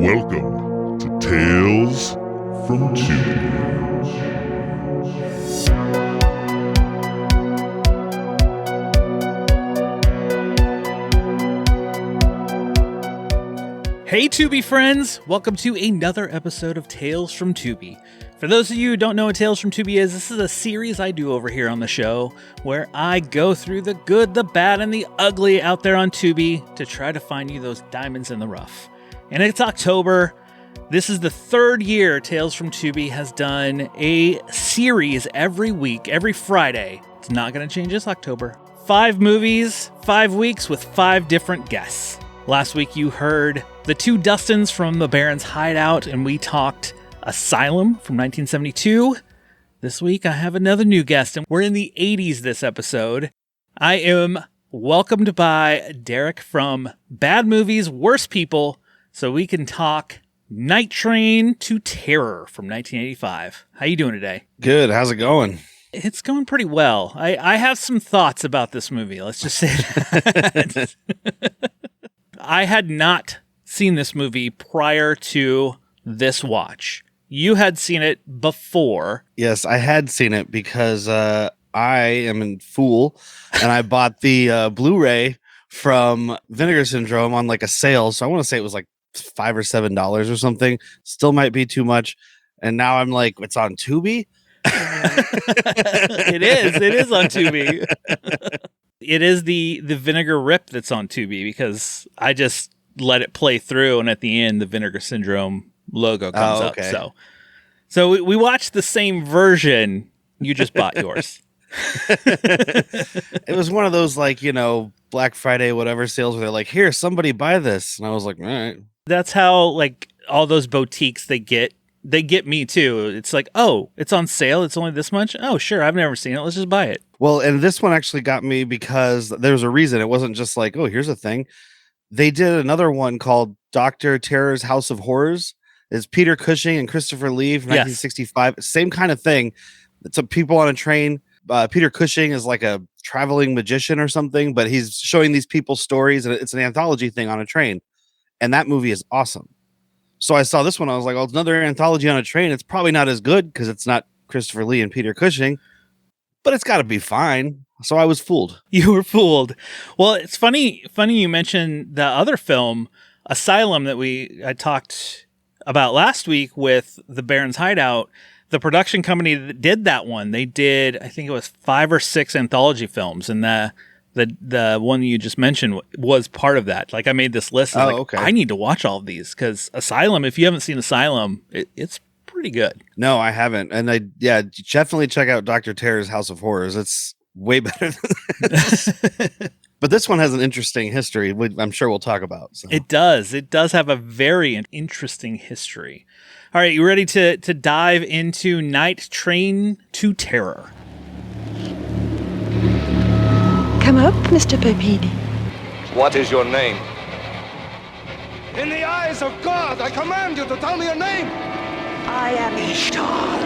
Welcome to Tales from Tubi. Hey Tubi friends! Welcome to another episode of Tales from Tubi. For those of you who don't know what Tales from Tubi is, this is a series I do over here on the show where I go through the good, the bad, and the ugly out there on Tubi to try to find you those diamonds in the rough. And it's October. This is the third year Tales from Tubi has done a series every week, every Friday. It's not going to change this October. 5 movies, 5 weeks with 5 different guests. Last week you heard the 2 Dustins from the Baron's Hideout, and we talked Asylum from 1972. This week I have another new guest, and we're in the 80s this episode. I am welcomed by Derrick from Bad Movies, Worst People, so we can talk Night Train to Terror from 1985. How you doing today? Good. How's it going? It's going pretty well. I have some thoughts about this movie. Let's just say that. I had not seen this movie prior to this watch. You had seen it before. Yes, I had seen it because I am a fool, and I bought the Blu-ray from Vinegar Syndrome on like a sale. So I want to say it was like $5 or $7 or something. Still might be too much. And now I'm like, it's on Tubi? It is on Tubi. It is the Vinegar Rip that's on Tubi because I just let it play through, and at the end, the Vinegar Syndrome logo comes up. So we watched the same version. You just bought yours. It was one of those, like, you know, Black Friday, whatever sales where they're like, here, somebody buy this. And I was like, all right. That's how, like, all those boutiques they get me too. It's like, oh, it's on sale. It's only this much. Oh, sure. I've never seen it. Let's just buy it. Well, and this one actually got me because there's a reason. It wasn't just like, oh, here's a thing. They did another one called Dr. Terror's House of Horrors. It's Peter Cushing and Christopher Lee from 1965. Same kind of thing. It's people on a train. Peter Cushing is like a traveling magician or something, but he's showing these people stories, and it's an anthology thing on a train. And that movie is awesome. So I saw this one. I was like, oh, it's another anthology on a train. It's probably not as good because it's not Christopher Lee and Peter Cushing, but it's got to be fine. So I was fooled. You were fooled. Well, it's funny you mentioned the other film, Asylum, that I talked about last week with the Baron's Hideout. The production company that did that one, they did, I think it was 5 or 6 anthology films, and the one you just mentioned was part of that. Like, I made this list. Okay. I need to watch all of these because Asylum, if you haven't seen Asylum, it's pretty good. No, I haven't. And definitely check out Dr. Terror's House of Horrors. It's way better than this. But this one has an interesting history, which I'm sure we'll talk about. So. It does. It does have a very interesting history. All right, you ready to dive into Night Train to Terror? Come up, Mr. Pepini. What is your name? In the eyes of God, I command you to tell me your name. I am Ishtar.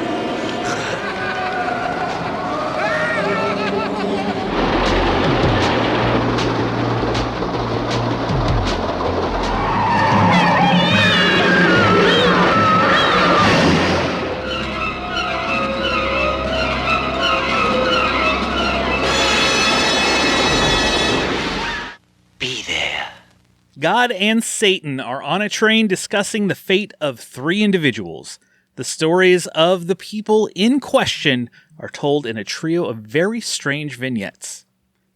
God and Satan are on a train discussing the fate of 3 individuals. The stories of the people in question are told in a trio of very strange vignettes.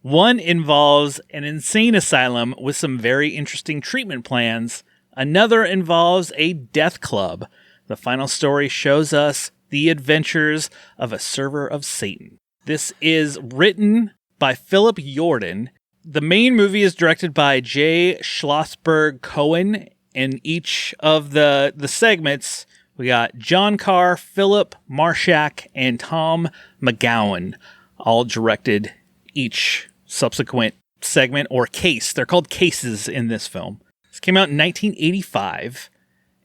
One involves an insane asylum with some very interesting treatment plans. Another involves a death club. The final story shows us the adventures of a server of Satan. This is written by Philip Jordan. The main movie is directed by J. Schlossberg Cohen. In each of the segments, we got John Carr, Philip Marshak, and Tom McGowan, all directed each subsequent segment or case. They're called cases in this film. This came out in 1985.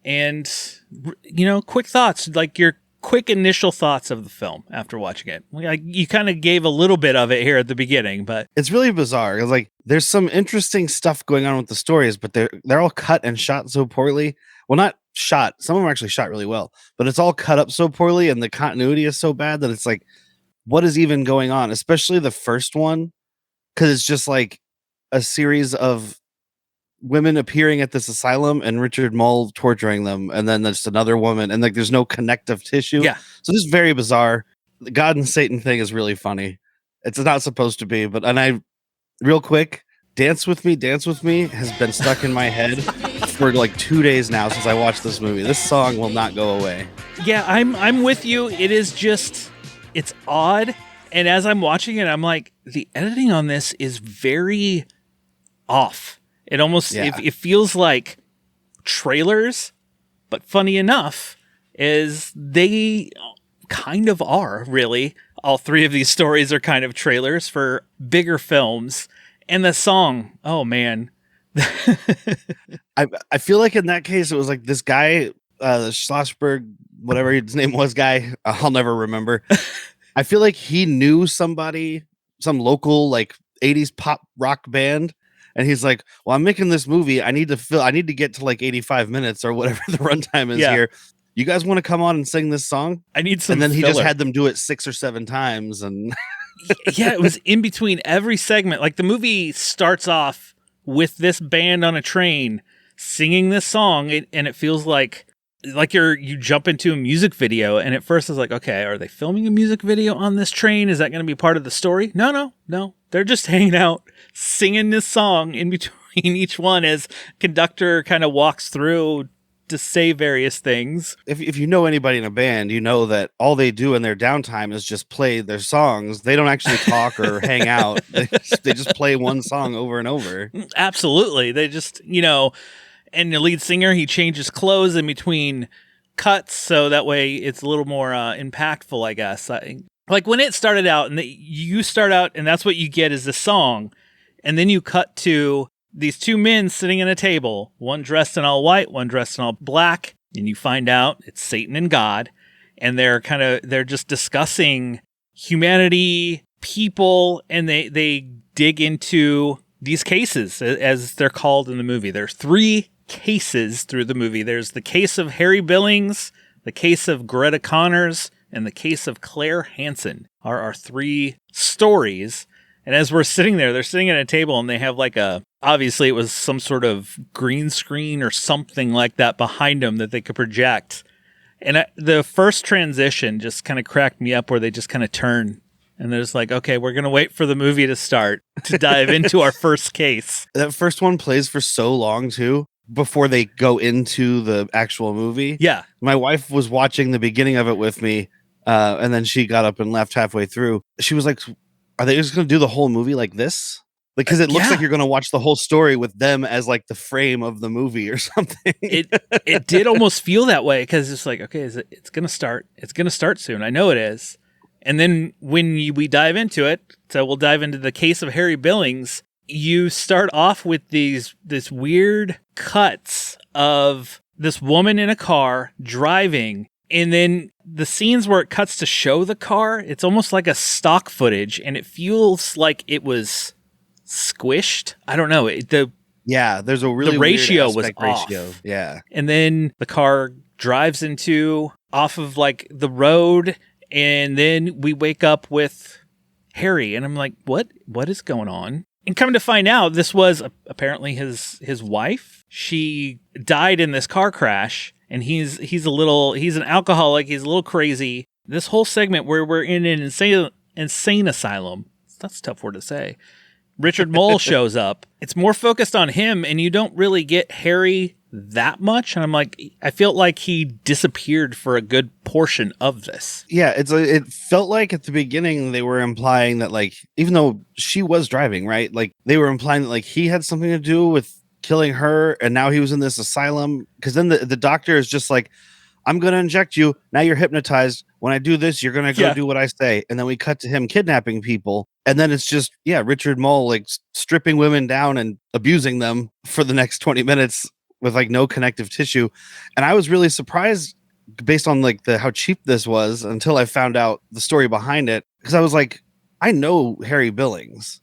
And, you know, quick thoughts. Like, your quick initial thoughts of the film after watching it. You kind of gave a little bit of it here at the beginning, but it's really bizarre. It's like there's some interesting stuff going on with the stories, but they're all cut and shot so poorly. Well, not shot. Some of them are actually shot really well, but it's all cut up so poorly, and the continuity is so bad that it's like, what is even going on? Especially the first one, because it's just like a series of women appearing at this asylum and Richard Mole torturing them, and then there's another woman, and like there's no connective tissue. Yeah. So this is very bizarre. The God and Satan thing is really funny. It's not supposed to be, but real quick, Dance With Me has been stuck in my head for like 2 days now since I watched this movie. This song will not go away. Yeah, I'm with you. It is just, it's odd. And as I'm watching it, I'm like, the editing on this is very off. It almost, it feels like trailers, but funny enough is they kind of are, really. All three of these stories are kind of trailers for bigger films. And the song, oh man. I feel like in that case, it was like this guy, the Schlossberg, whatever his name was, guy, I'll never remember. I feel like he knew somebody, some local like 80s pop rock band. And he's like, well, I'm making this movie. I need to get to like 85 minutes or whatever the runtime is here. You guys want to come on and sing this song? I need some. And then he filler. just had them do it 6 or 7 times. And yeah, it was in between every segment. Like the movie starts off with this band on a train singing this song. And it feels like you jump into a music video. And at first it's like, okay, are they filming a music video on this train? Is that going to be part of the story? No. They're just hanging out, singing this song in between each one as conductor kind of walks through to say various things. If you know anybody in a band, you know that all they do in their downtime is just play their songs. They don't actually talk or hang out. They just play one song over and over. Absolutely. They just, and the lead singer, he changes clothes in between cuts, so that way it's a little more impactful, I guess. Like when it started out, and you start out, and that's what you get is the song, and then you cut to these two men sitting at a table, one dressed in all white, one dressed in all black, and you find out it's Satan and God, and they're just discussing humanity, people, and they dig into these cases, as they're called in the movie. There are 3 cases through the movie. There's the case of Harry Billings, the case of Greta Connors, and the case of Claire Hansen are our 3 stories. And as we're sitting there, they're sitting at a table and they have like obviously it was some sort of green screen or something like that behind them that they could project. And the first transition just kind of cracked me up where they just kind of turn and they're just like, okay, we're going to wait for the movie to start to dive into our first case. That first one plays for so long too, before they go into the actual movie. Yeah. My wife was watching the beginning of it with me. And then she got up and left halfway through. She was like, are they just going to do the whole movie like this? Because it looks like you're going to watch the whole story with them as like the frame of the movie or something. It did almost feel that way because it's like, okay, it's going to start. It's going to start soon. I know it is. And then when we dive into it, so we'll dive into the case of Harry Billings. You start off with this weird cuts of this woman in a car driving. And then the scenes where it cuts to show the car, it's almost like a stock footage, and it feels like it was squished. I don't know. There's a really the ratio weird was ratio. off. Yeah. And then the car drives off of like the road, and then we wake up with Harry, and I'm like, what is going on? And come to find out, this was apparently his wife. She died in this car crash. And he's an alcoholic. He's a little crazy. This whole segment where we're in an insane asylum. That's a tough word to say. Richard Mole shows up. It's more focused on him, and you don't really get Harry that much. And I'm like, I felt like he disappeared for a good portion of this. Yeah, it felt like at the beginning they were implying that like, even though she was driving, right? Like they were implying that like he had something to do with killing her, and now he was in this asylum. Because then the doctor is just like, I'm going to inject you. Now you're hypnotized. When I do this, you're going to go do what I say. And then we cut to him kidnapping people. And then it's just, Richard Mole like stripping women down and abusing them for the next 20 minutes with like no connective tissue. And I was really surprised based on like how cheap this was until I found out the story behind it. Because I was like, I know Harry Billings.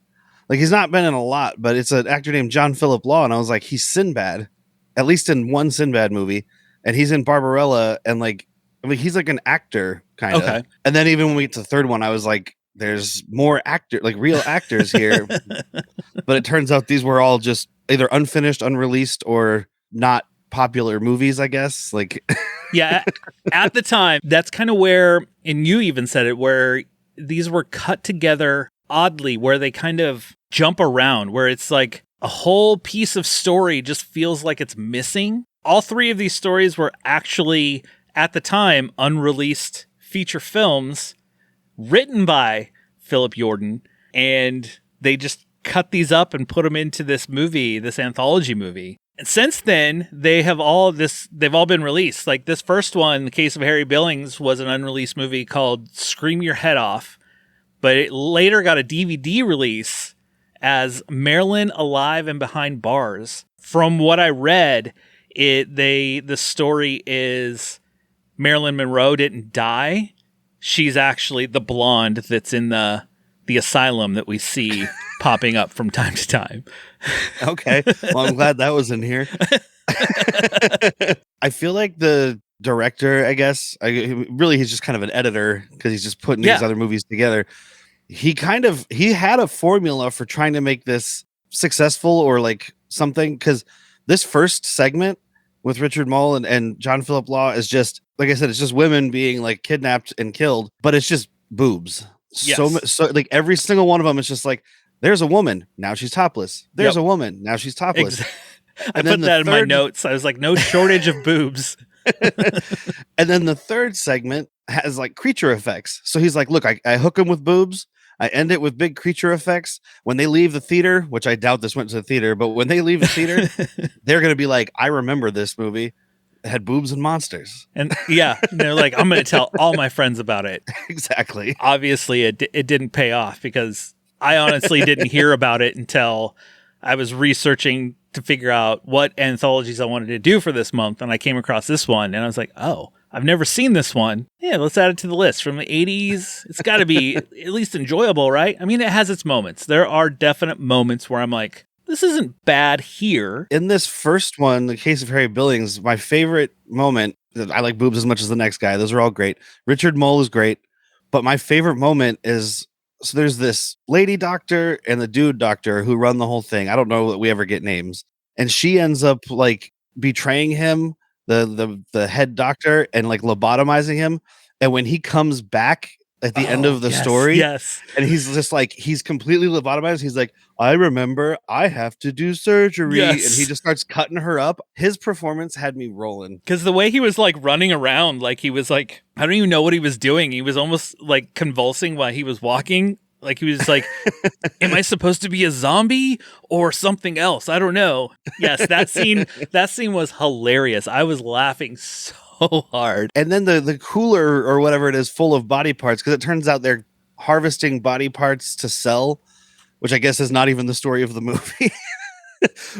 Like, he's not been in a lot, but it's an actor named John Philip Law. And I was like, he's Sinbad, at least in one Sinbad movie. And he's in Barbarella. And like, I mean, he's like an actor kind of. Okay. And then even when we get to the third one, I was like, there's more real actors here. But it turns out these were all just either unfinished, unreleased, or not popular movies, I guess. Like, yeah, at the time, that's kind of where, and you even said it, where these were cut together oddly, where they kind of jump around, where it's like a whole piece of story just feels like it's missing. All three of these stories were actually, at the time, unreleased feature films written by Philip Yordan, and they just cut these up and put them into this movie, this anthology movie. And since then, they've all been released. Like this first one, The Case of Harry Billings, was an unreleased movie called Scream Your Head Off, but it later got a DVD release as Marilyn Alive and Behind Bars. From what I read, the story is Marilyn Monroe didn't die. She's actually the blonde that's in the asylum that we see popping up from time to time. Okay. Well, I'm glad that was in here. I feel like the director, I guess, he's just kind of an editor because he's just putting these other movies together. He had a formula for trying to make this successful or like something, because this first segment with Richard Mull and John Philip Law is just, like I said, it's just women being like kidnapped and killed, but it's just boobs. Yes. So like every single one of them is just like, there's a woman, now she's topless. There's a woman, now she's topless. I put that in my notes. I was like, no shortage of boobs. And then the third segment has like creature effects. So he's like, look, I hook them with boobs. I end it with big creature effects. When they leave the theater, which I doubt this went to the theater, but when they leave the theater, they're going to be like, I remember this movie. It had boobs and monsters. And yeah, they're like, I'm going to tell all my friends about it. Exactly. Obviously, it didn't pay off, because I honestly didn't hear about it until I was researching to figure out what anthologies I wanted to do for this month. And I came across this one and I was like, oh, I've never seen this one. Yeah, let's add it to the list. From the 80s, it's got to be at least enjoyable, right? I mean, it has its moments. There are definite moments where I'm like, this isn't bad here. In this first one, The Case of Harry Billings, my favorite moment, I like boobs as much as the next guy. Those are all great. Richard Mull is great. But my favorite moment is, so there's this lady doctor and the dude doctor who run the whole thing. I don't know that we ever get names. And she ends up like betraying him, the head doctor, and like lobotomizing him. And when he comes back at the end of the story, and he's just like, he's completely lobotomized. He's like, I remember I have to do surgery. And he just starts cutting her up. His performance had me rolling. Because the way he was like running around, like he was like, I don't even know what he was doing. He was almost like convulsing while he was walking. Like he was like, am I supposed to be a zombie or something else? I don't know. Yes, that scene was hilarious. I was laughing so hard. And then the cooler or whatever it is full of body parts, because it turns out they're harvesting body parts to sell, which I guess is not even the story of the movie.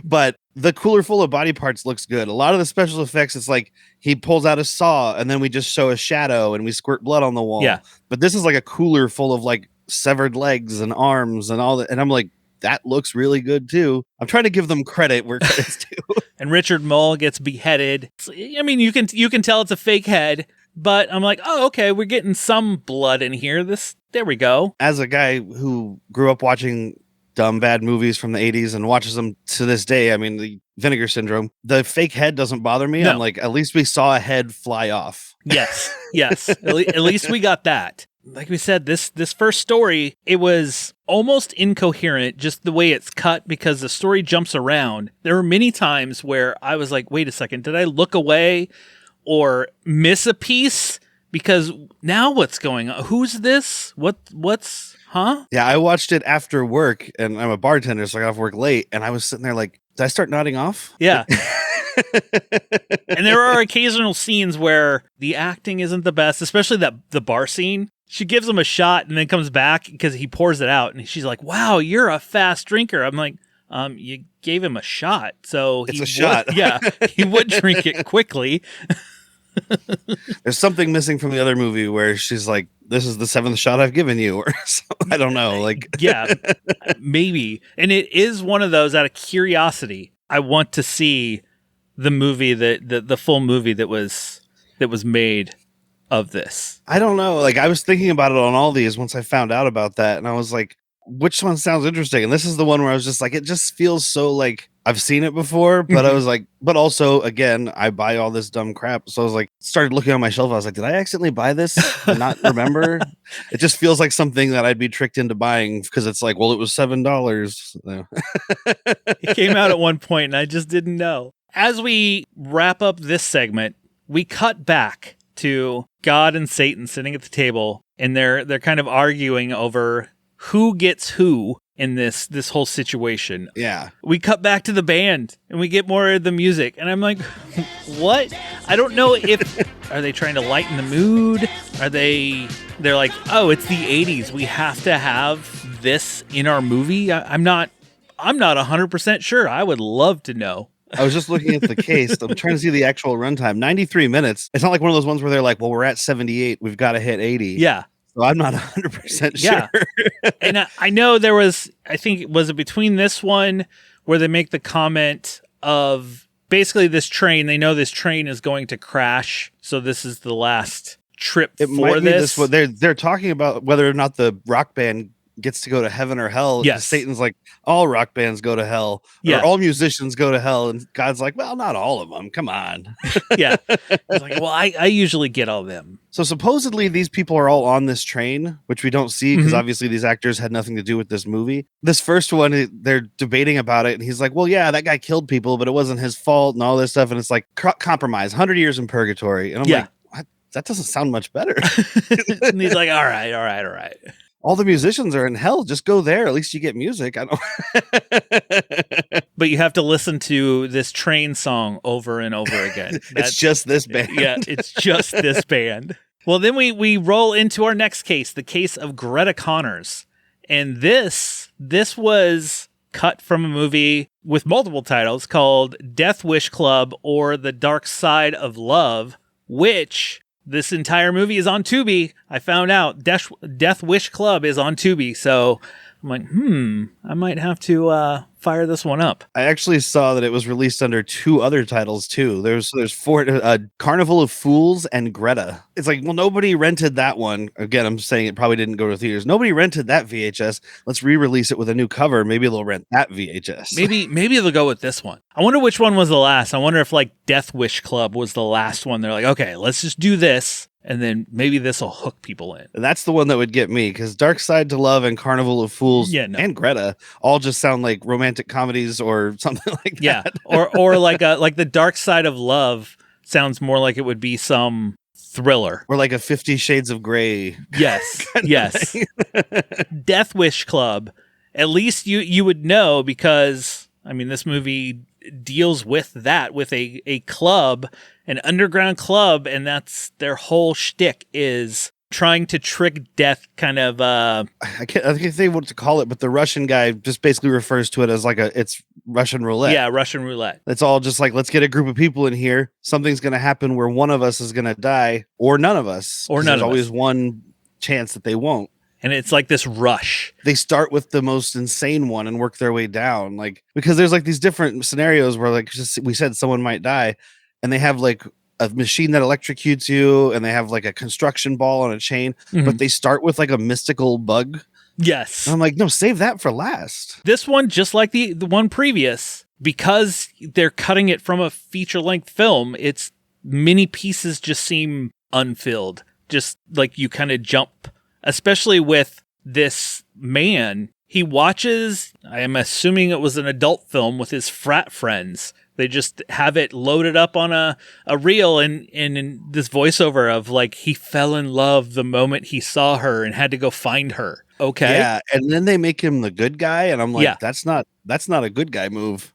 But the cooler full of body parts looks good. A lot of the special effects, it's like he pulls out a saw and then we just show a shadow and we squirt blood on the wall. Yeah. But this is like a cooler full of like severed legs and arms and all that. And I'm like, that looks really good too. I'm trying to give them credit where credit's due. And Richard Mull gets beheaded. I mean, you can tell it's a fake head, but I'm like, oh, okay, we're getting some blood in here. There we go. As a guy who grew up watching dumb, bad movies from the 80s and watches them to this day, I mean, the Vinegar Syndrome, the fake head doesn't bother me. No. I'm like, at least we saw a head fly off. Yes. At least we got that. Like we said, this first story, it was almost incoherent, just the way it's cut, because the story jumps around. There were many times where I was like, wait a second, did I look away or miss a piece? Because now what's going on? Who's this? What's, huh? Yeah, I watched it after work, and I'm a bartender, so I got off work late, and I was sitting there like, did I start nodding off? Yeah. And there are occasional scenes where the acting isn't the best, especially the bar scene. She gives him a shot and then comes back because he pours it out. And she's like, wow, you're a fast drinker. I'm like, you gave him a shot. So it's a shot. Yeah, he would drink it quickly. There's something missing from the other movie where she's like, this is the 7th shot I've given you, or something. I don't know. Like, yeah, maybe. And it is one of those, out of curiosity, I want to see the movie the full movie that was made of this. I don't know. Like, I was thinking about it on all these once I found out about that, and I was like, which one sounds interesting? And this is the one where I was just like, it just feels so like I've seen it before, but I was like, but also again, I buy all this dumb crap. So I was like, started looking on my shelf. I was like, did I accidentally buy this and not remember? It just feels like something that I'd be tricked into buying because it's like, well, it was $7. It came out at one point and I just didn't know. As we wrap up this segment, we cut back to God and Satan sitting at the table, and they're kind of arguing over who gets who in this whole situation. Yeah. We cut back to the band and we get more of the music. And I'm like, what? I don't know if, are they trying to lighten the mood? They're like, oh, it's the 80s. We have to have this in our movie. I'm not 100% sure. I would love to know. I was just looking at the case. I'm trying to see the actual runtime. 93 minutes. It's not like one of those ones where they're like, well, we're at 78. We've got to hit 80. Yeah. So I'm not 100% sure. Yeah. And I know there was, I think, was it between this one where they make the comment of basically this train, they know this train is going to crash. So this is the last trip for this. They're talking about whether or not the rock band gets to go to heaven or hell. Yes. Satan's like, all rock bands go to hell. Yeah. Or all musicians go to hell. And God's like, well, not all of them. Come on. Yeah. He's like, well, I usually get all them. So supposedly these people are all on this train, which we don't see because obviously these actors had nothing to do with this movie. This first one, they're debating about it. And he's like, well, yeah, that guy killed people, but it wasn't his fault and all this stuff. And it's like compromise, 100 years in purgatory. And I'm like, what? That doesn't sound much better. And he's like, all right. All the musicians are in hell. Just go there. At least you get music. I don't. But you have to listen to this train song over and over again. It's just this band. Yeah, it's just this band. Well, then we roll into our next case, the case of Greta Connors. And this was cut from a movie with multiple titles called Death Wish Club or The Dark Side of Love, which this entire movie is on Tubi. I found out Death Wish Club is on Tubi. So I'm like, I might have to fire this one up. I actually saw that it was released under 2 other titles too. There's 4, Carnival of Fools and Greta. It's like, well, nobody rented that one. Again, I'm saying it probably didn't go to theaters. Nobody rented that VHS. Let's re-release it with a new cover. Maybe they'll rent that VHS. Maybe they'll go with this one. I wonder which one was the last. I wonder if like Death Wish Club was the last one. They're like, okay, let's just do this. And then maybe this will hook people in. And that's the one that would get me, because Dark Side to Love and Carnival of Fools and Greta all just sound like romantic comedies or something like that. Yeah, or like the Dark Side of Love sounds more like it would be some thriller. Or like a 50 Shades of Grey. Yes, yes. Death Wish Club, at least you would know, because, I mean, this movie deals with that, with a club, an underground club, and that's their whole shtick, is trying to trick death, kind of I Yeah, Russian roulette. It's all just like, let's get a group of people in here. Something's going to happen where one of us is going to die, or none of us. Or none of us. There's always one chance that they won't. And it's like this rush. They start with the most insane one and work their way down. Like, because there's like these different scenarios where, like, just we said someone might die, and they have like a machine that electrocutes you, and they have like a construction ball on a chain, but they start with like a mystical bug. Yes. And I'm like, no, save that for last. This one, just like the one previous, because they're cutting it from a feature-length film, its many pieces just seem unfilled. Just like you kind of jump, especially with this man. He watches, I am assuming it was an adult film, with his frat friends. They just have it loaded up on a reel, and in this voiceover of like, he fell in love the moment he saw her and had to go find her. Okay. Yeah. And then they make him the good guy. And I'm like, that's not a good guy move.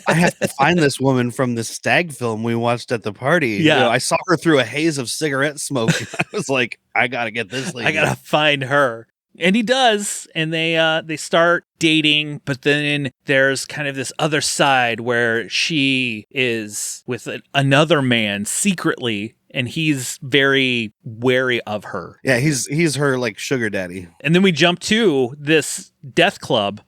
I have to find this woman from the Stag film we watched at the party. Yeah. You know, I saw her through a haze of cigarette smoke. I was like, I got to get this lady. I got to find her. And he does, and they start dating, but then there's kind of this other side where she is with another man secretly, and he's very wary of her. Yeah, he's her like sugar daddy. And then we jump to this death club.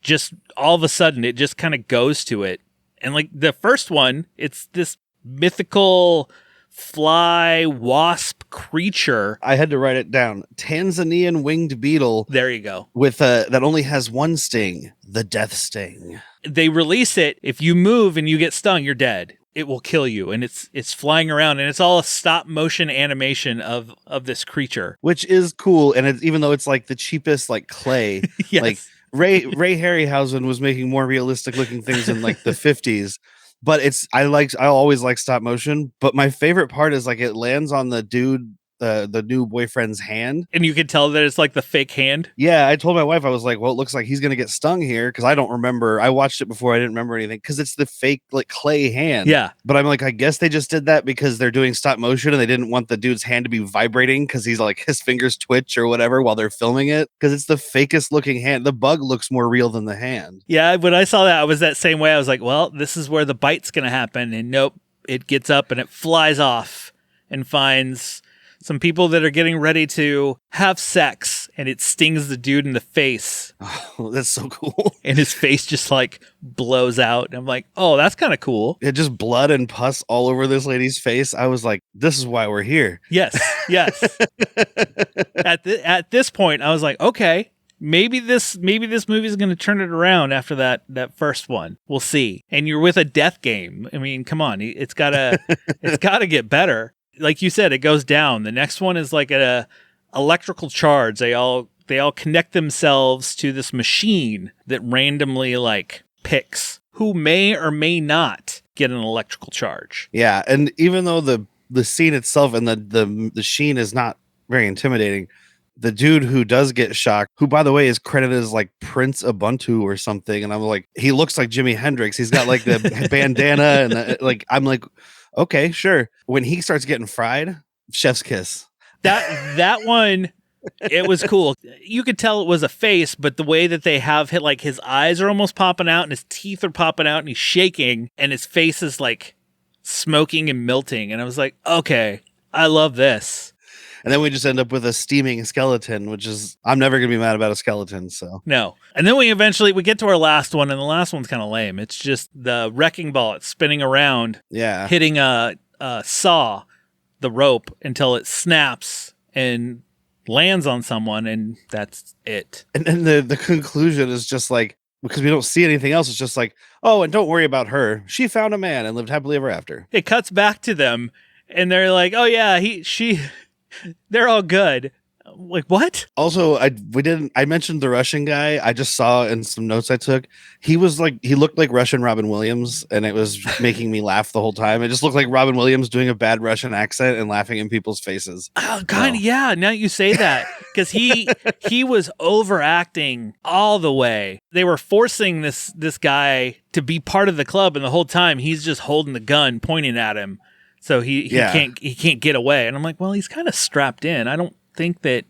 Just all of a sudden, it just kind of goes to it. And like the first one, it's this mythical fly wasp creature. I had to write it down. Tanzanian winged beetle. There you go. With that only has one sting, the death sting. They release it. If you move and you get stung, you're dead. It will kill you. And it's flying around, and it's all a stop motion animation of this creature, which is cool. And it's, even though it's like the cheapest like clay, yes. Like Ray Harryhausen was making more realistic looking things in like the 50s. But I always like stop motion. But my favorite part is like it lands on the dude, the new boyfriend's hand. And you can tell that it's like the fake hand. Yeah, I told my wife, I was like, well, it looks like he's going to get stung here. Because I don't remember. I watched it before. I didn't remember anything. Because it's the fake like clay hand. Yeah. But I'm like, I guess they just did that because they're doing stop motion and they didn't want the dude's hand to be vibrating because he's like his fingers twitch or whatever while they're filming it. Because it's the fakest looking hand. The bug looks more real than the hand. Yeah, when I saw that, I was that same way. I was like, well, this is where the bite's going to happen. And nope, it gets up and it flies off and finds some people that are getting ready to have sex, and it stings the dude in the face. Oh, that's so cool. And his face just like blows out. And I'm like, oh, that's kind of cool. It just blood and pus all over this lady's face. I was like, this is why we're here. Yes. At this point, I was like, okay, maybe this movie is going to turn it around after that first one. We'll see. And you're with a death game. I mean, come on, it's gotta get better. Like you said, it goes down. The next one is like a electrical charge. They all connect themselves to this machine that randomly like picks who may or may not get an electrical charge. Yeah, and even though the scene itself and the sheen is not very intimidating, the dude who does get shocked, who by the way is credited as like Prince Ubuntu or something, and I'm like, he looks like Jimi Hendrix. He's got like the bandana and like I'm like, okay, sure. When he starts getting fried, chef's kiss. That one, it was cool. You could tell it was a face, but the way that they have hit, like his eyes are almost popping out and his teeth are popping out and he's shaking and his face is like smoking and melting. And I was like, okay, I love this. And then we just end up with a steaming skeleton, which is, I'm never going to be mad about a skeleton. So no. And then we get to our last one, and the last one's kind of lame. It's just the wrecking ball. It's spinning around, hitting a saw, the rope, until it snaps and lands on someone, and that's it. And then the conclusion is just like, because we don't see anything else, it's just like, oh, and don't worry about her. She found a man and lived happily ever after. It cuts back to them, and they're like, oh yeah, they're all good. Like, what? Also, I mentioned the Russian guy. I just saw in some notes I took. He looked like Russian Robin Williams, and it was making me laugh the whole time. It just looked like Robin Williams doing a bad Russian accent and laughing in people's faces. Oh, God, yeah. Now you say that, because he was overacting all the way. They were forcing this guy to be part of the club, and the whole time he's just holding the gun, pointing at him. So he can't get away. And I'm like, well, he's kind of strapped in. I don't think that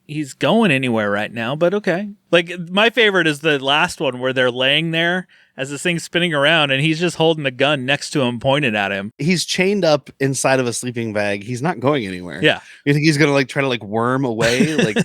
he's going anywhere right now, but okay. Like, my favorite is the last one where they're laying there as this thing's spinning around and he's just holding the gun next to him, pointed at him. He's chained up inside of a sleeping bag. He's not going anywhere. Yeah. You think he's going to like try to like worm away? Like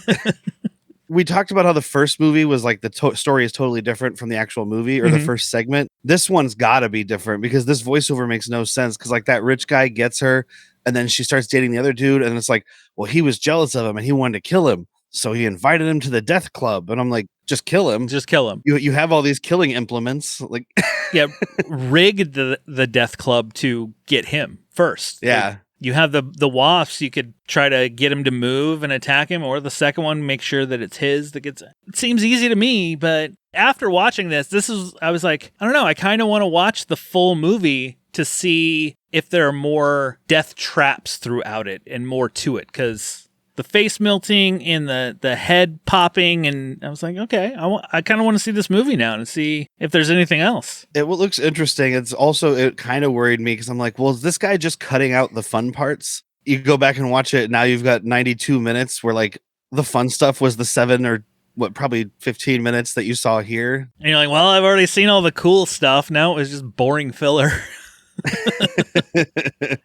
we talked about how the first movie was like the story is totally different from the actual movie or the first segment. This one's got to be different because this voiceover makes no sense. Because like that rich guy gets her and then she starts dating the other dude. And it's like, well, he was jealous of him and he wanted to kill him. So he invited him to the death club. And I'm like, just kill him. Just kill him. You have all these killing implements. Like, yeah, rigged the death club to get him first. Yeah. Like, you have the wasps, you could try to get him to move and attack him, or the second one, make sure that it's his that gets it. It seems easy to me, but after watching this, I was like, I don't know, I kind of want to watch the full movie to see if there are more death traps throughout it and more to it, because the face melting and the head popping, and I was like, okay, I kind of want to see this movie now and see if there's anything else. It looks interesting. It kind of worried me because I'm like, well, is this guy just cutting out the fun parts? You go back and watch it. Now you've got 92 minutes where like the fun stuff was the 7 or probably 15 minutes that you saw here. And you're like, well, I've already seen all the cool stuff. Now it was just boring filler.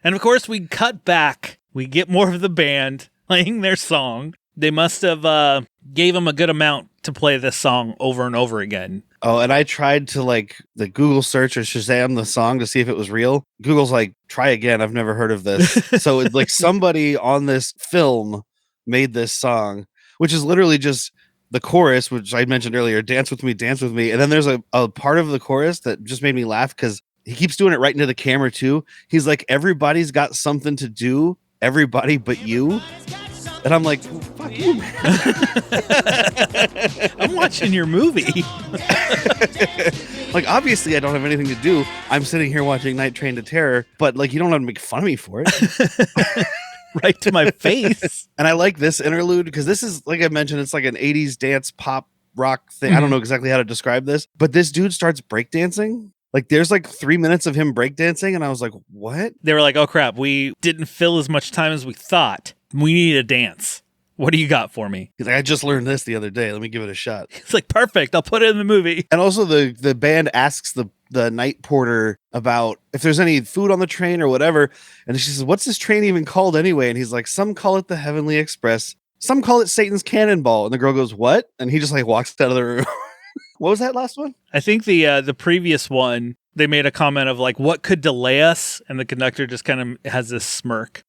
And of course, we cut back. We get more of the band playing their song. They must have gave them a good amount to play this song over and over again. Oh, and I tried to the Google search or Shazam the song to see if it was real. Google's like, try again. I've never heard of this. So somebody on this film made this song, which is literally just the chorus, which I mentioned earlier, dance with me, dance with me. And then there's a part of the chorus that just made me laugh because he keeps doing it right into the camera too. He's like, everybody's got something to do, everybody but you. And I'm like, fuck you, man. I'm watching your movie. Obviously I don't have anything to do. I'm sitting here watching Night Train to Terror, but you don't have to make fun of me for it. Right to my face. And I like this interlude because this is, like I mentioned, it's like an 80s dance pop rock thing. I don't know exactly how to describe this, but this dude starts breakdancing. There's 3 minutes of him breakdancing, and I was like, what? They were like, oh crap, we didn't fill as much time as we thought. We need a dance. What do you got for me? He's like, I just learned this the other day. Let me give it a shot. It's like, perfect. I'll put it in the movie. And also the band asks the night porter about if there's any food on the train or whatever. And she says, what's this train even called anyway? And he's like, some call it the Heavenly Express. Some call it Satan's Cannonball. And the girl goes, what? And he just walks out of the room. What was that last one? I think the previous one, they made a comment of what could delay us? And the conductor just kind of has this smirk.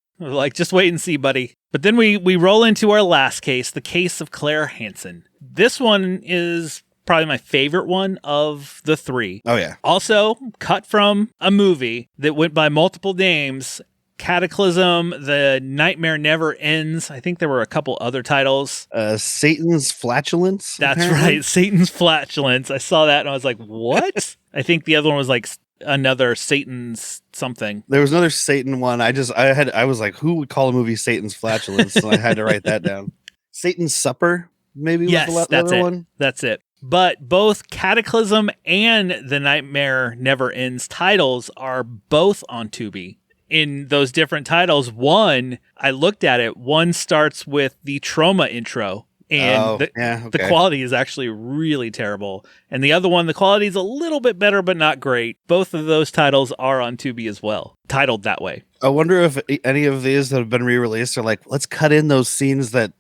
Just wait and see, buddy. But then we roll into our last case, the case of Claire Hansen. This one is probably my favorite one of the 3. Oh, yeah. Also, cut from a movie that went by multiple names. Cataclysm, The Nightmare Never Ends. I think there were a couple other titles. Satan's Flatulence. That's apparently. right. Satan's Flatulence. I saw that and I was like, what? I think the other one was another Satan's something. There was another Satan one. I was like, who would call a movie Satan's Flatulence? So I had to write that down. Satan's Supper, maybe. Yes, was the that's other it. One. That's it. But both Cataclysm and The Nightmare Never Ends titles are both on Tubi. In those different titles, one, I looked at it, one starts with the trauma intro. And the quality is actually really terrible. And the other one, the quality is a little bit better, but not great. Both of those titles are on Tubi as well, titled that way. I wonder if any of these that have been re-released are let's cut in those scenes that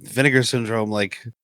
Vinegar Syndrome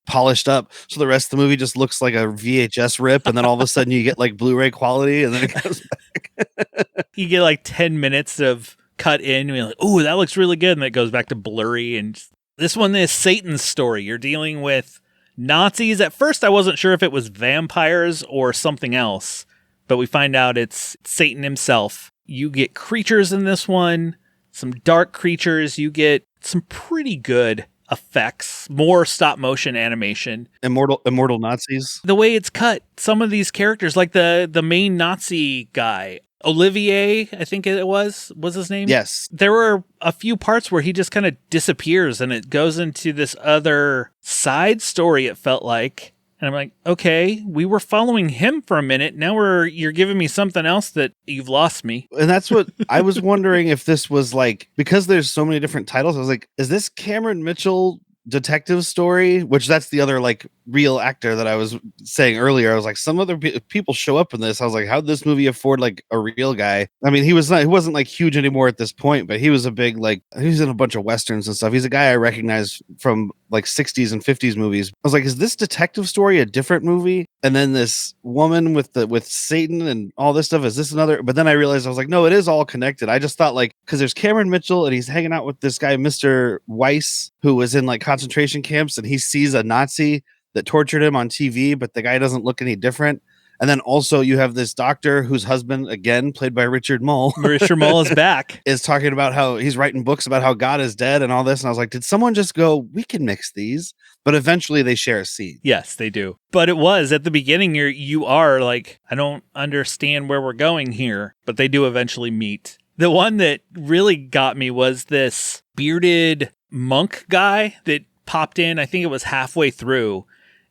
polished up, so the rest of the movie just looks like a VHS rip, and then all of a sudden you get Blu-ray quality, and then it comes back. You get 10 minutes of cut in, and you're like, "Ooh, that looks really good," and it goes back to blurry. And this one is Satan's story. You're dealing with Nazis. At first, I wasn't sure if it was vampires or something else, but we find out it's Satan himself. You get creatures in this one, some dark creatures. You get some pretty good effects, more stop motion animation. Immortal Nazis. The way it's cut, some of these characters, like the main Nazi guy, Olivier, I think it was his name? Yes. There were a few parts where he just kind of disappears and it goes into this other side story, it felt like. And I'm like, okay, we were following him for a minute. Now you're giving me something else that you've lost me. And that's what I was wondering if this was because there's so many different titles. I was like, is this Cameron Mitchell detective story? Which that's the other real actor that I was saying earlier. I was like, some other people show up in this. I was like, how'd this movie afford a real guy? I mean, he wasn't huge anymore at this point, but he was a big he was in a bunch of westerns and stuff. He's a guy I recognize from 60s and 50s movies. I was like, is this detective story a different movie? And then this woman with Satan and all this stuff, is this another? But then I realized, I was like, no, it is all connected. I just thought because there's Cameron Mitchell and he's hanging out with this guy, Mr. Weiss, who was in concentration camps, and he sees a Nazi that tortured him on TV, but the guy doesn't look any different. And then also you have this doctor whose husband, again, played by Richard Mole. Richard Mole is back. Is talking about how he's writing books about how God is dead and all this. And I was like, did someone just go, we can mix these? But eventually they share a scene. Yes, they do. But it was at the beginning, you are like, I don't understand where we're going here. But they do eventually meet. The one that really got me was this bearded monk guy that popped in. I think it was halfway through.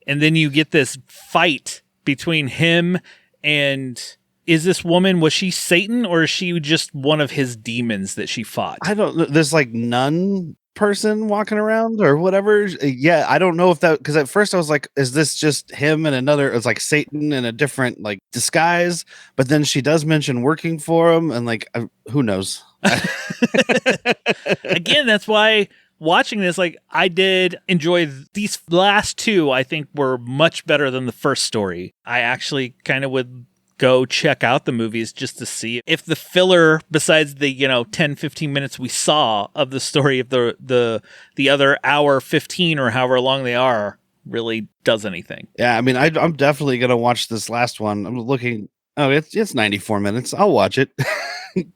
And then you get this fight between him and, is this woman, was she Satan or is she just one of his demons that she fought? I don't know. There's nun person walking around or whatever. Yeah, I don't know if that, because at first I was like, is this just him and another? It's like Satan in a different like disguise. But then she does mention working for him, and like, who knows? Again, that's why watching this, like, I did enjoy these last two. I think were much better than the first story. I actually kind of would go check out the movies just to see if the filler, besides the 10-15 minutes we saw of the story, of the other hour 15 or however long they are, really does anything. Yeah, I mean, I'm definitely gonna watch this last one. I'm looking. Oh, it's 94 minutes. I'll watch it.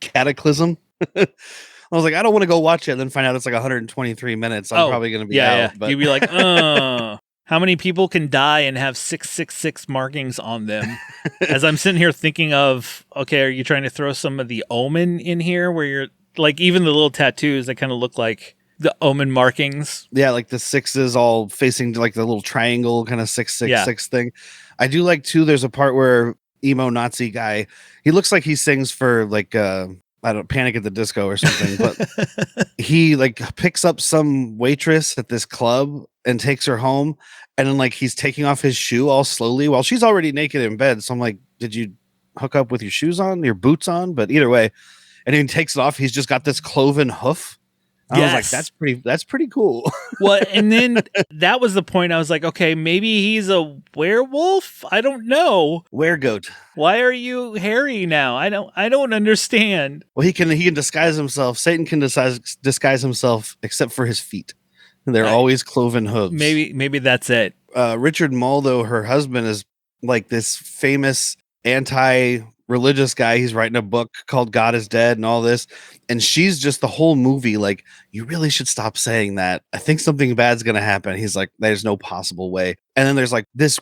Cataclysm. I was like, I don't want to go watch it and then find out it's like 123 minutes. I'm probably gonna be out. Yeah. But You'd be like, how many people can die and have 666 markings on them? As I'm sitting here thinking of, okay, are you trying to throw some of the Omen in here where you're like, even the little tattoos that kind of look like the Omen markings? Yeah, like the sixes all facing like the little triangle kind of 666 thing. I do like too. There's a part where emo Nazi guy, he looks like he sings for like I don't Panic at the Disco or something, but he like picks up some waitress at this club and takes her home, and then like he's taking off his shoe all slowly while she's already naked in bed. So I'm like, did you hook up with your shoes on, your boots on? But either way, and then he takes it off. He's just got this cloven hoof. I was like, that's pretty cool. Well, and then that was the point. I was like, okay, maybe he's a werewolf. I don't know. Weregoat. Why are you hairy now? I don't understand. Well, he can disguise himself. Satan can disguise himself except for his feet. They're always cloven hooves. Maybe that's it. Richard Muldo, her husband, is like this famous anti-religious guy. He's writing a book called God is Dead and all this. And she's just the whole movie like, you really should stop saying that. I think something bad's going to happen. He's like, there's no possible way. And then there's like this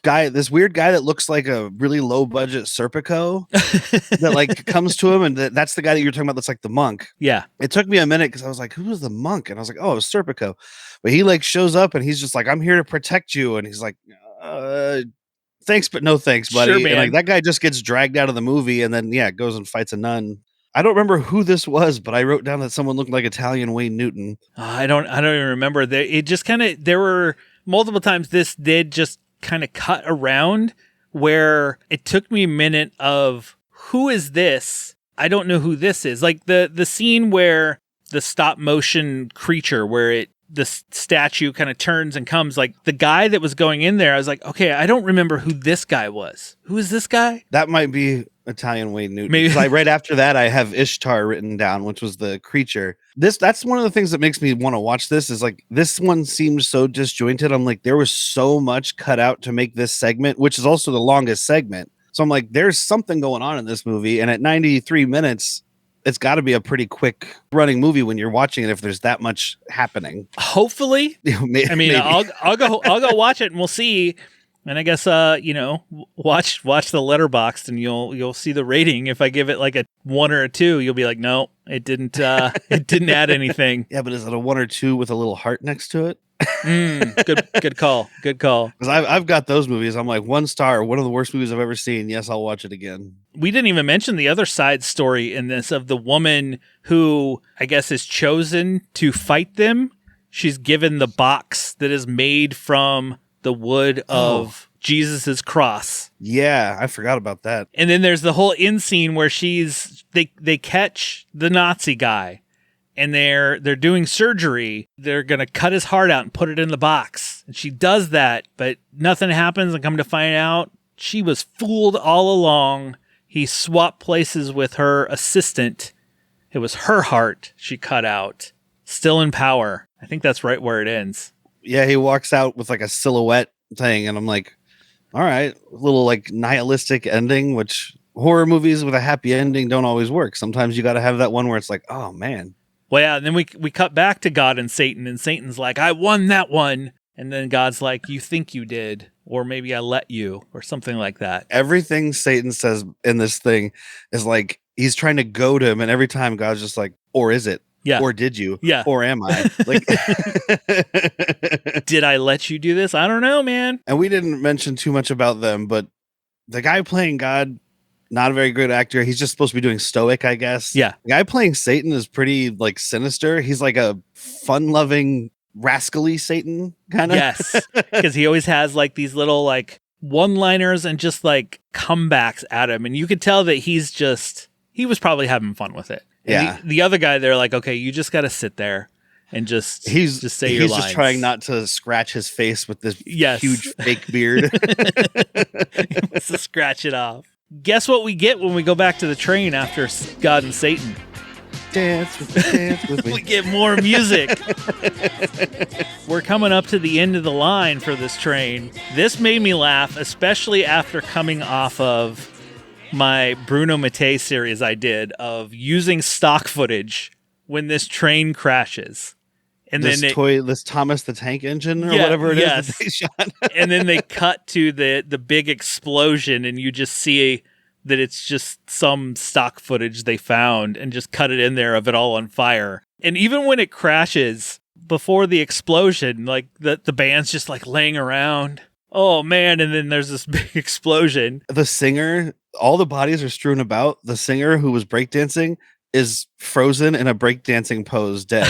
weird guy that looks like a really low budget Serpico that like comes to him. And that's the guy that you're talking about. That's like the monk. Yeah. It took me a minute because I was like, who was the monk? And I was like, oh, it was Serpico. But he like shows up and he's just like, I'm here to protect you. And he's like, thanks, but no thanks, buddy. Sure, man. And like that guy just gets dragged out of the movie and then goes and fights a nun. I don't remember who this was, but I wrote down that someone looked like Italian Wayne Newton. I don't even remember. There were multiple times this did just kind of cut around where it took me a minute of who is this? I don't know who this is. Like the scene where the stop motion creature where the statue kind of turns and comes, like the guy that was going in there, I was like, okay, I don't remember who this guy was. Who is this guy? That might be Italian Wayne Newton. Maybe. Right after that, I have Ishtar written down, which was the creature. That's one of the things that makes me want to watch this is like, this one seemed so disjointed. I'm like, there was so much cut out to make this segment, which is also the longest segment. So I'm like, there's something going on in this movie. And at 93 minutes, it's got to be a pretty quick running movie when you're watching it if there's that much happening. Hopefully. I mean, maybe. I'll go watch it and we'll see. And I guess watch the Letterboxd and you'll see the rating. If I give it like a 1 or a 2, you'll be like, no, it didn't add anything. Yeah, but is it a 1 or 2 with a little heart next to it? Good call. Because I've got those movies. I'm like 1 star, one of the worst movies I've ever seen. Yes, I'll watch it again. We didn't even mention the other side story in this of the woman who I guess is chosen to fight them. She's given the box that is made from the wood of Jesus's cross. Yeah, I forgot about that. And then there's the whole end scene where they catch the Nazi guy. And they're doing surgery. They're going to cut his heart out and put it in the box. And she does that, but nothing happens. And come to find out, she was fooled all along. He swapped places with her assistant. It was her heart she cut out. Still in power. I think that's right where it ends. Yeah, he walks out with like a silhouette thing. And I'm like, all right, a little like nihilistic ending, which horror movies with a happy ending don't always work. Sometimes you got to have that one where it's like, oh, man. Well, yeah, and then we cut back to God and Satan's like, I won that one. And then God's like, you think you did, or maybe I let you, or something like that. Everything Satan says in this thing is like, he's trying to goad him, and every time God's just like, or is it? Yeah. Or did you? Yeah. Or am I? Like, did I let you do this? I don't know, man. And we didn't mention too much about them, but the guy playing God, not a very good actor. He's just supposed to be doing stoic, I guess. Yeah. The guy playing Satan is pretty like sinister. He's like a fun-loving, rascally Satan kind of. Yes, because he always has like these little like one-liners and just like comebacks at him, and you could tell that he was probably having fun with it. And Yeah. The other guy, they're like, okay, you just got to sit there and just say your lines. He's just trying not to scratch his face with this huge fake beard. He wants to scratch it off. Guess what we get when we go back to the train after God and Satan? Dance with me. We get more music. We're coming up to the end of the line for this train. This made me laugh, especially after coming off of my Bruno Mattei series I did of using stock footage when this train crashes. And this Thomas the Tank Engine or whatever it is that they shot. And then they cut to the big explosion, and you just see that it's just some stock footage they found and just cut it in there of it all on fire. And even when it crashes before the explosion, like the band's just like laying around. Oh man, and then there's this big explosion. The singer, all the bodies are strewn about. The singer who was breakdancing is frozen in a breakdancing pose, dead.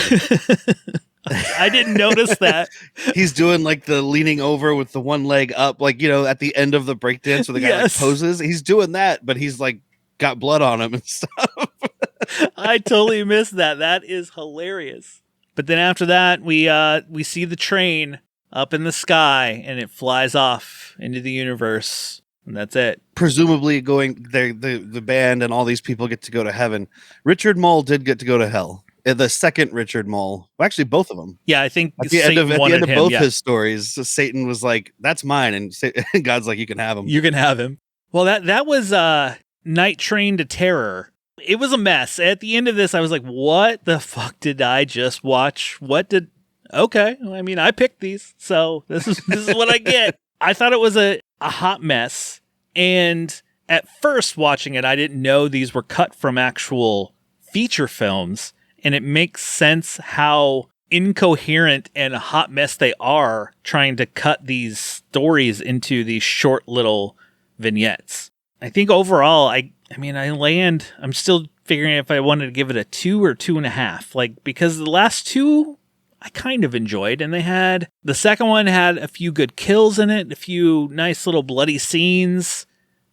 I didn't notice that. He's doing like the leaning over with the one leg up, like, at the end of the breakdance where the guy like, poses. He's doing that, but he's like got blood on him and stuff. I totally missed that. That is hilarious. But then after that, we see the train up in the sky and it flies off into the universe. And that's it. Presumably going there, the band and all these people get to go to heaven. Richard Mole did get to go to hell. The second Richard Mole, well, actually both of them. Yeah, I think at the end of both his stories, Satan was like, "That's mine," and God's like, "You can have him. You can have him." Well, that was Night Train to Terror. It was a mess. At the end of this, I was like, "What the fuck did I just watch? Okay, I mean, I picked these, so this is what I get." I thought it was a hot mess, and at first watching it, I didn't know these were cut from actual feature films. And it makes sense how incoherent and a hot mess they are trying to cut these stories into these short little vignettes. I think overall, I'm still figuring if I wanted to give it a 2 or 2.5. Like, because the last two I kind of enjoyed, and the second one had a few good kills in it, a few nice little bloody scenes.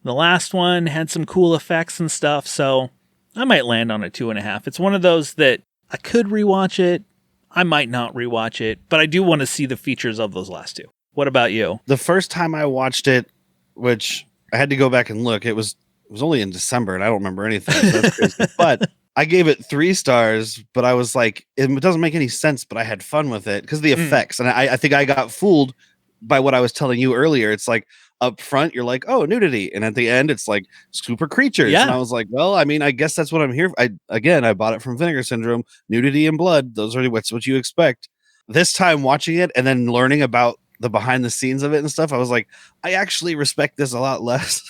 The last one had some cool effects and stuff, so I might land on a 2.5. It's one of those that I could rewatch it. I might not rewatch it, but I do want to see the features of those last two. What about you? The first time I watched it, which I had to go back and look, it was only in December and I don't remember anything. So that's crazy. But I gave it 3 stars, but I was like, it doesn't make any sense, but I had fun with it because of the effects. And I think I got fooled by what I was telling you earlier. It's like, up front, you're like, oh, nudity. And at the end, it's like super creatures. Yeah. And I was like, well, I mean, I guess that's what I'm here for. I bought it from Vinegar Syndrome. Nudity and blood. Those are what you expect. This time watching it and then learning about the behind the scenes of it and stuff, I was like, I actually respect this a lot less.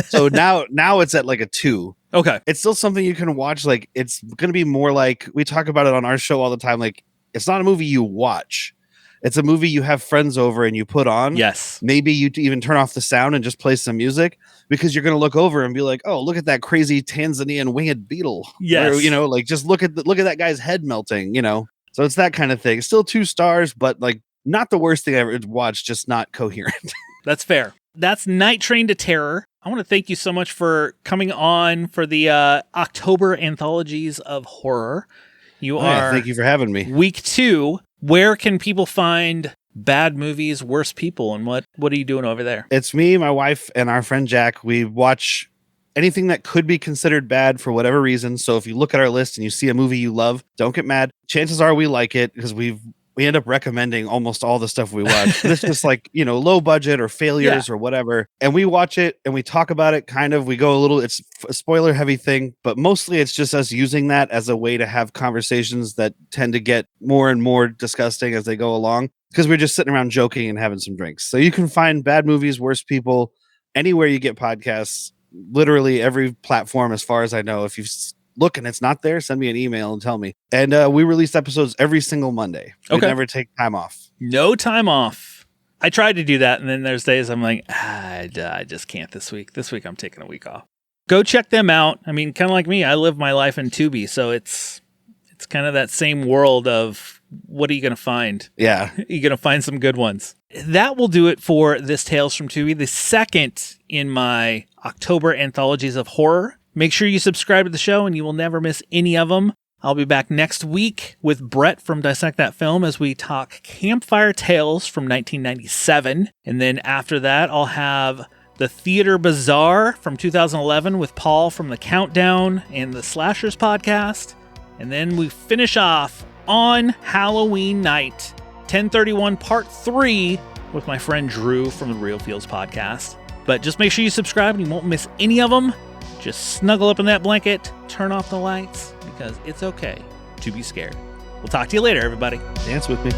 So now it's at like a 2. Okay. It's still something you can watch. Like, it's going to be more like, we talk about it on our show all the time. Like, it's not a movie you watch. It's a movie you have friends over and you put on. Yes. Maybe you even turn off the sound and just play some music because you're going to look over and be like, oh, look at that crazy Tanzanian winged beetle. Yes. Or, like just look at that guy's head melting, So it's that kind of thing. It's still 2 stars, but like not the worst thing I ever watched, just not coherent. That's fair. That's Night Train to Terror. I want to thank you so much for coming on for the October Anthologies of Horror. Thank you for having me. Week 2. Where can people find bad movies, worse people, and what are you doing over there? It's me, my wife, and our friend Jack. We watch anything that could be considered bad for whatever reason. So if you look at our list and you see a movie you love, don't get mad. Chances are we like it because we end up recommending almost all the stuff we watch. It's just like, low budget or failures or whatever. And we watch it and we talk about it kind of. We go a little, it's a spoiler heavy thing, but mostly it's just us using that as a way to have conversations that tend to get more and more disgusting as they go along because we're just sitting around joking and having some drinks. So you can find bad movies, worse people, anywhere you get podcasts, literally every platform as far as I know. If you look and it's not there, send me an email and tell me. And we release episodes every single Monday. We never take time off. No time off. I tried to do that, and then there's days I'm like, I just can't this week. This week I'm taking a week off. go check them out. I mean, kind of like me, I live my life in Tubi, so it's kind of that same world of what are you going to find? Yeah. You're going to find some good ones. That will do it for this Tales from Tubi, the second in my October Anthologies of Horror. Make sure you subscribe to the show and you will never miss any of them. I'll be back next week with Brett from Dissect That Film as we talk Campfire Tales from 1997. And then after that, I'll have The Theater Bazaar from 2011 with Paul from The Countdown and the Slashers podcast. And then we finish off on Halloween night, 1031 Part 3 with my friend Drew from the Real Feels podcast. But just make sure you subscribe and you won't miss any of them. Just snuggle up in that blanket, turn off the lights, because it's okay to be scared. We'll talk to you later, everybody. Dance with me.